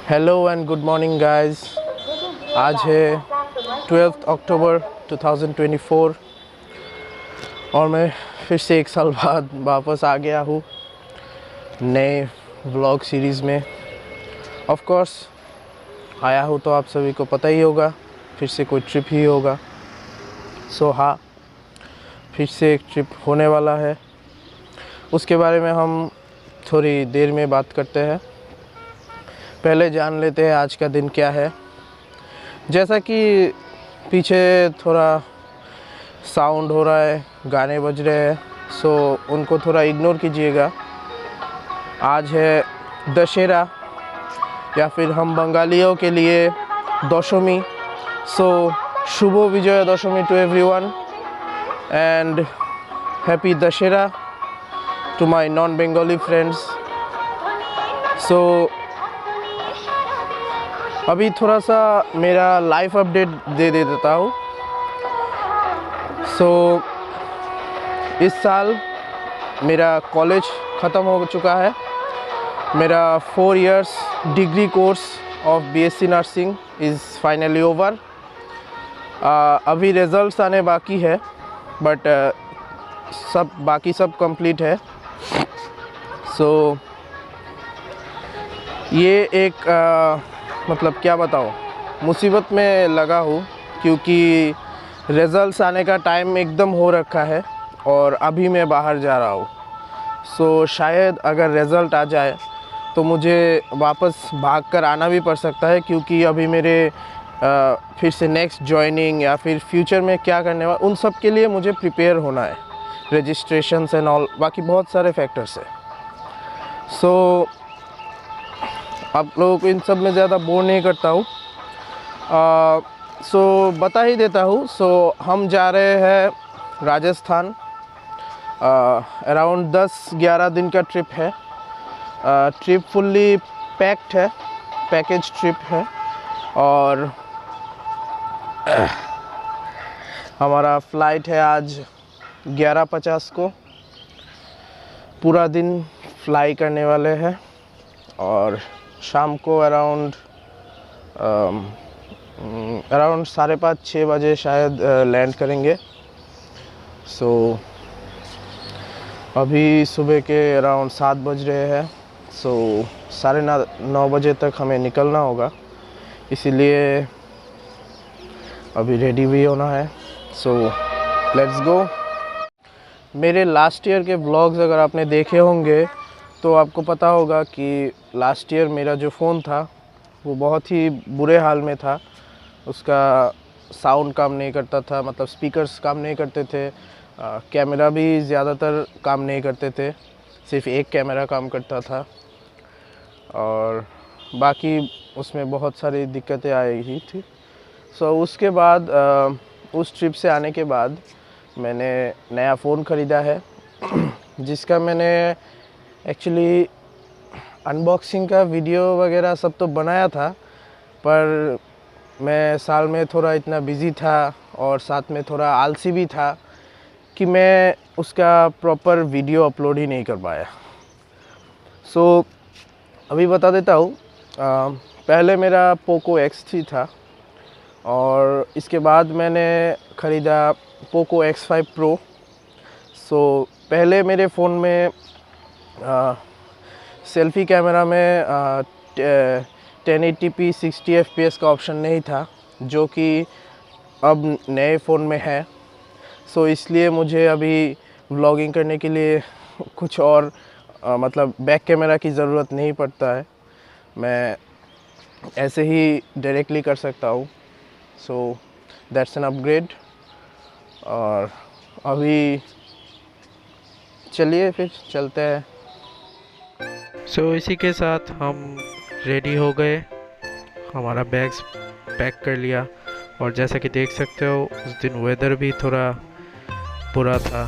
Hello and good morning guys. आज है 12 अक्टूबर 2024 और मैं फिर से एक साल बाद वापस आ गया हूँ नए व्लॉग सीरीज़ में। ऑफ कोर्स आया हूँ तो आप सभी को पता ही होगा, फिर से कोई ट्रिप ही होगा। सो हाँ, फिर से एक ट्रिप होने वाला है, उसके बारे में हम थोड़ी देर में बात करते हैं। पहले जान लेते हैं आज का दिन क्या है। जैसा कि पीछे थोड़ा साउंड हो रहा है, गाने बज रहे हैं, सो उनको थोड़ा इग्नोर कीजिएगा। आज है दशहरा या फिर हम बंगालियों के लिए Dashami. So shubh Vijay Dashami to everyone and happy Dussehra to my non Bengali friends. So अभी थोड़ा सा मेरा लाइफ अपडेट दे देता हूँ। सो इस साल मेरा कॉलेज ख़त्म हो चुका है। मेरा 4 years degree course of BSc nursing is finally over. अभी रिज़ल्ट्स आने बाकी है, बट बाकी सब कंप्लीट है। सो ये एक मतलब क्या बताऊँ, मुसीबत में लगा हूँ क्योंकि रिज़ल्ट्स आने का टाइम एकदम हो रखा है और अभी मैं बाहर जा रहा हूँ। सो शायद अगर रिज़ल्ट आ जाए तो मुझे वापस भाग कर आना भी पड़ सकता है, क्योंकि अभी मेरे फिर से नेक्स्ट जॉइनिंग या फिर फ्यूचर में क्या करने वाला, उन सब के लिए मुझे प्रिपेयर होना है, रजिस्ट्रेशंस एंड ऑल, बाकी बहुत सारे फैक्टर्स है। सो आप लोगों को इन सब में ज़्यादा बोर नहीं करता हूँ। सो बता ही देता हूँ। सो हम जा रहे हैं राजस्थान। अराउंड 10-11 दिन का ट्रिप है। ट्रिप फुल्ली पैक्ड है, पैकेज ट्रिप है। और हमारा फ़्लाइट है आज 11:50 को। पूरा दिन फ्लाई करने वाले हैं और शाम को अराउंड 5:30-6 बजे शायद लैंड करेंगे। सो अभी सुबह के अराउंड 7 बज रहे हैं। सो 9:30 बजे तक हमें निकलना होगा, इसीलिए अभी रेडी भी होना है। So let's go. मेरे लास्ट ईयर के व्लॉग्स अगर आपने देखे होंगे तो आपको पता होगा कि लास्ट ईयर मेरा जो फ़ोन था वो बहुत ही बुरे हाल में था। उसका साउंड काम नहीं करता था, मतलब स्पीकर्स काम नहीं करते थे, कैमरा भी ज़्यादातर काम नहीं करते थे, सिर्फ एक कैमरा काम करता था और बाकी उसमें बहुत सारी दिक्कतें आई ही थी। सो उसके बाद उस ट्रिप से आने के बाद मैंने नया फ़ोन ख़रीदा है जिसका मैंने एक्चुअली अनबॉक्सिंग का वीडियो वगैरह सब तो बनाया था, पर मैं साल में थोड़ा इतना बिज़ी था और साथ में थोड़ा आलसी भी था कि मैं उसका प्रॉपर वीडियो अपलोड ही नहीं कर पाया। सो अभी बता देता हूँ। पहले मेरा पोको X3 था और इसके बाद मैंने ख़रीदा पोको X5 Pro। सो पहले मेरे फ़ोन में सेल्फ़ी कैमरा में 1080p 60 fps का ऑप्शन नहीं था, जो कि अब नए फ़ोन में है। सो इसलिए मुझे अभी व्लॉगिंग करने के लिए कुछ और मतलब बैक कैमरा की ज़रूरत नहीं पड़ता है, मैं ऐसे ही डायरेक्टली कर सकता हूँ। So that's an upgrade. और अभी चलिए फिर चलते हैं। सो इसी के साथ हम रेडी हो गए, हमारा बैग्स पैक कर लिया। और जैसा कि देख सकते हो उस दिन वेदर भी थोड़ा बुरा था,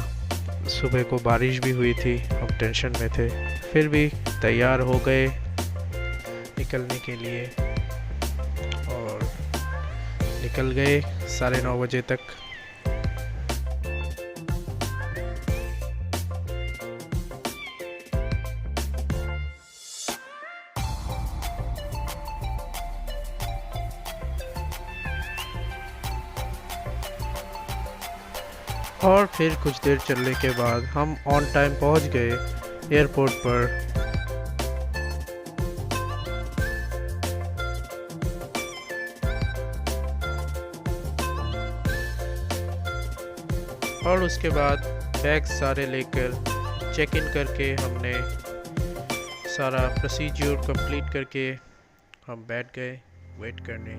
सुबह को बारिश भी हुई थी, हम टेंशन में थे, फिर भी तैयार हो गए निकलने के लिए और निकल गए 9:30 बजे तक। और फिर कुछ देर चलने के बाद हम ऑन टाइम पहुंच गए एयरपोर्ट पर। और उसके बाद बैग सारे लेकर चेक इन करके हमने सारा प्रोसीजर कंप्लीट करके हम बैठ गए वेट करने।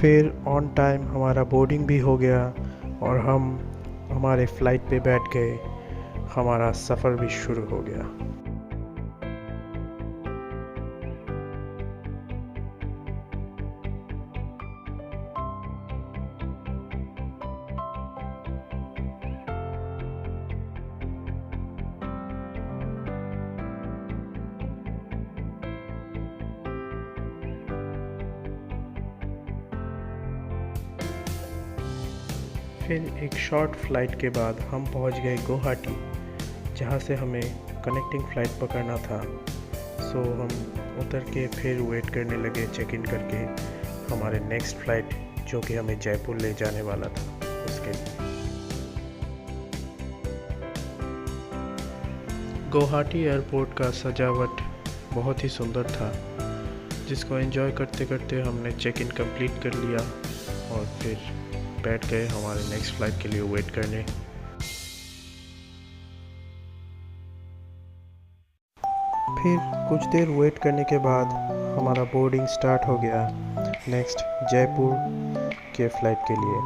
फिर ऑन टाइम हमारा बोर्डिंग भी हो गया और हम हमारे फ़्लाइट पे बैठ गए। हमारा सफ़र भी शुरू हो गया। फिर एक शॉर्ट फ़्लाइट के बाद हम पहुंच गए गुवाहाटी, जहां से हमें कनेक्टिंग फ़्लाइट पकड़ना था। सो हम उतर के फिर वेट करने लगे चेक इन करके हमारे नेक्स्ट फ़्लाइट जो कि हमें जयपुर ले जाने वाला था उसके लिए। गुवाहाटी एयरपोर्ट का सजावट बहुत ही सुंदर था, जिसको एंजॉय करते करते हमने चेक इन कंप्लीट कर लिया और फिर बैठ गए हमारे नेक्स्ट फ़्लाइट के लिए वेट करने। फिर कुछ देर वेट करने के बाद हमारा बोर्डिंग स्टार्ट हो गया नेक्स्ट जयपुर के फ़्लाइट के लिए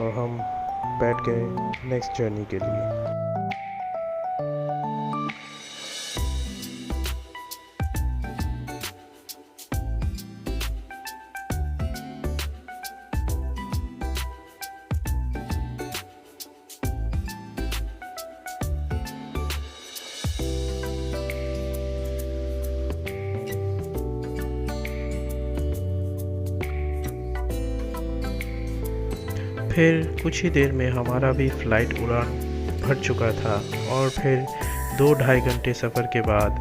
और हम बैठ गए नेक्स्ट जर्नी के लिए। फिर कुछ ही देर में हमारा भी फ़्लाइट उड़ान भर चुका था और फिर 2-2.5 घंटे सफ़र के बाद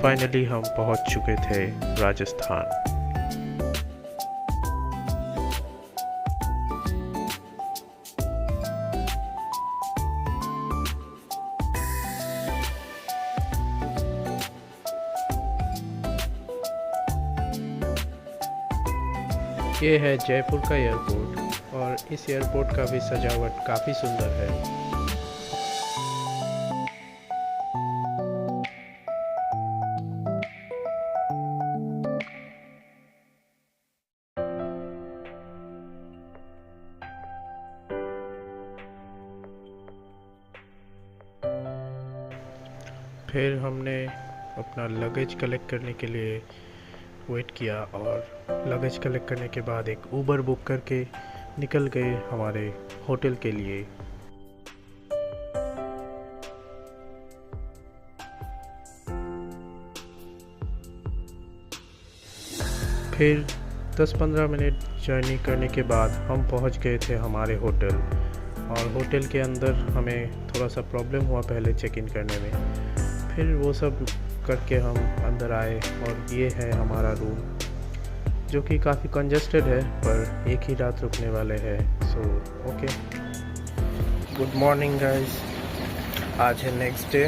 फाइनली हम पहुंच चुके थे राजस्थान। ये है जयपुर का एयरपोर्ट और इस एयरपोर्ट का भी सजावट काफ़ी सुंदर है। फिर हमने अपना लगेज कलेक्ट करने के लिए वेट किया और लगेज कलेक्ट करने के बाद एक उबर बुक करके निकल गए हमारे होटल के लिए। फिर 10-15 मिनट जर्नी करने के बाद हम पहुंच गए थे हमारे होटल और होटल के अंदर हमें थोड़ा सा प्रॉब्लम हुआ पहले चेक इन करने में। फिर वो सब करके हम अंदर आए और ये है हमारा रूम, जो कि काफ़ी कंजस्टेड है पर एक ही रात रुकने वाले हैं। So okay, good morning guys. आज है नेक्स्ट डे,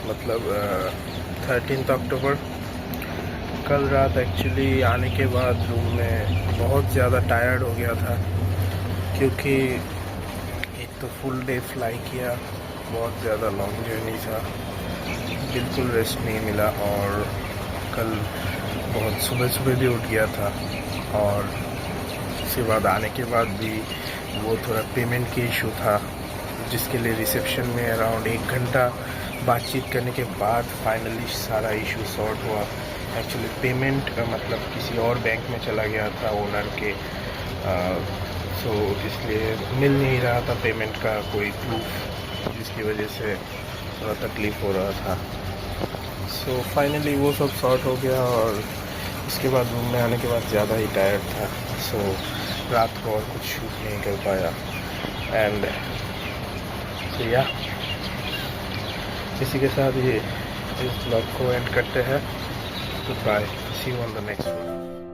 मतलब 13 अक्टूबर। कल रात एक्चुअली आने के बाद रूम में बहुत ज़्यादा टायर्ड हो गया था, क्योंकि एक तो फुल डे फ्लाई किया, बहुत ज़्यादा लॉन्ग जर्नी था, बिल्कुल रेस्ट नहीं मिला। और कल बहुत सुबह भी उठ गया था और उसके बाद आने के बाद भी वो थोड़ा पेमेंट की इशू था, जिसके लिए रिसेप्शन में अराउंड 1 घंटा बातचीत करने के बाद फाइनली सारा इशू सॉर्ट हुआ। एक्चुअली पेमेंट मतलब किसी और बैंक में चला गया था ओनर के, सो इसलिए मिल नहीं रहा था पेमेंट का कोई प्रूफ, जिसकी वजह से थोड़ा तकलीफ़ हो रहा था। सो फाइनली वो सब सॉर्ट हो गया और उसके बाद रूम में आने के बाद ज़्यादा ही टायर्ड था, सो रात को और कुछ शूट नहीं कर पाया। एंड या इसी के साथ ये इस ब्लॉग को एंड करते हैं। Good bye, see you on the next one.